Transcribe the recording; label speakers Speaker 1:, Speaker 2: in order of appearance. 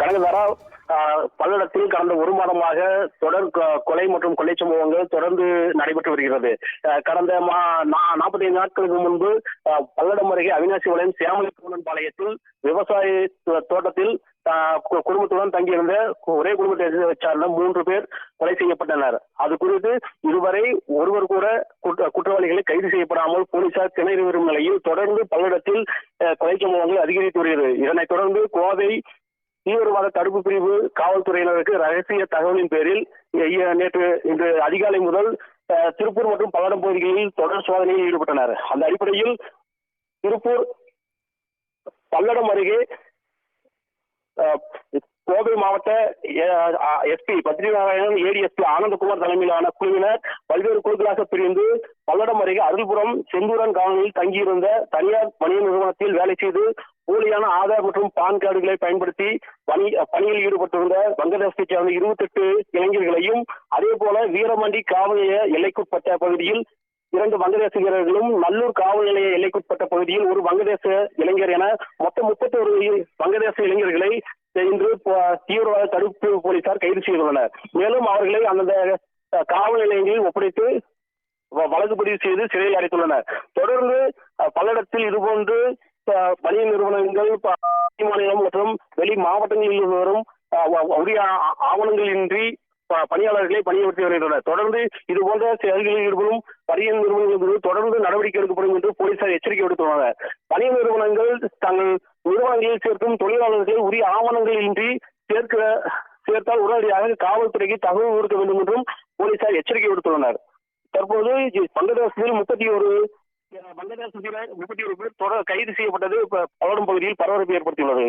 Speaker 1: கடந்த வாரம் பல்லடத்தில் கடந்த ஒரு மாதமாக தொடர் கொலை மற்றும் கொள்ளை சம்பவங்கள் தொடர்ந்து நடைபெற்று வருகிறது. கடந்த 45 நாட்களுக்கு முன்பு பல்லடம் அருகே அவினாசி வளையம் சியாமலிபுரம் பாளையத்தில் விவசாய தோட்டத்தில் குடும்பத்துடன் தங்கியிருந்த ஒரே குடும்பத்தை சார்ந்த 3 பேர் கொலை செய்யப்பட்டனர். அது குறித்து இதுவரை ஒருவர் கூட குற்றவாளிகளை கைது செய்யப்படாமல் போலீசார் திணறி வரும் நிலையில் தொடர்ந்து பல்லடத்தில் கொலை சம்பவங்கள் அதிகரித்து வருகிறது. இதனைத் தொடர்ந்து கோவை தீவிரவாத தடுப்பு பிரிவு காவல்துறையினருக்கு ரகசிய தகவலின் பேரில் இன்று அதிகாலை முதல் திருப்பூர் மற்றும் பல்லடம் பகுதிகளில் தொடர் சோதனையில் ஈடுபட்டனர். அந்த அடிப்படையில் திருப்பூர் பல்லடம் அருகே கோவை மாவட்ட எஸ்பி பத்ரிநாராயணன், ஏடிஎஸ்பி ஆனந்தகுமார் தலைமையிலான குழுவினர் பல்வேறு குழுக்களாக பிரிந்து பல்லடம் அருகே அருள்புரம் செந்தூரன் காலனியில் தங்கியிருந்த தனியார் வணிக நிறுவனத்தில் வேலை செய்து போலியான ஆதார் மற்றும் பான் கார்டுகளை பயன்படுத்தி பணியில் ஈடுபட்டிருந்த வங்கதேசத்தை சேர்ந்த 28 இளைஞர்களையும், அதே போல வீரமண்டி காவல் நிலைய எல்லைக்குட்பட்ட பகுதியில் 2 வங்கதேச வீரர்களும், நல்லூர் காவல் நிலைய எல்லைக்குட்பட்ட பகுதியில் ஒரு வங்கதேச இளைஞர் என மொத்தம் 31 வங்கதேச இளைஞர்களை இன்று தீவிரவாத தடுப்பு போலீசார் கைது செய்துள்ளனர். மேலும் அவர்களை அந்தந்த காவல் நிலையங்களில் ஒப்படைத்து வழக்கு பதிவு செய்து சிறையில் அடைத்துள்ளனர். தொடர்ந்து பல்லடத்தில் இதுபோன்று வணிக நிறுவனங்கள் மாநிலம் மற்றும் வெளி மாவட்டங்களில் வரும் உரிய ஆவணங்களின்றி பணியாளர்களை பணியமர்த்தி வருகின்றனர். தொடர்ந்து இதுபோன்ற செயல்களில் ஈடுபடும் வணிக நிறுவனங்கள் தொடர்ந்து நடவடிக்கை எடுக்கப்படும் என்று போலீசார் எச்சரிக்கை விடுத்துள்ளனர். வணிக நிறுவனங்கள் தங்கள் நிறுவனங்களில் சேர்க்கும் தொழிலாளர்களை உரிய ஆவணங்கள் இன்றி சேர்த்தால் உடனடியாக காவல்துறைக்கு தகவல் கொடுக்க வேண்டும் என்றும் போலீசார் எச்சரிக்கை விடுத்துள்ளனர். தற்போது வங்கதேசத்தில் 31 பேர் தொடர் கைது செய்யப்பட்டது பல்லடம் பகுதியில் பரபரப்பு ஏற்படுத்தியுள்ளது.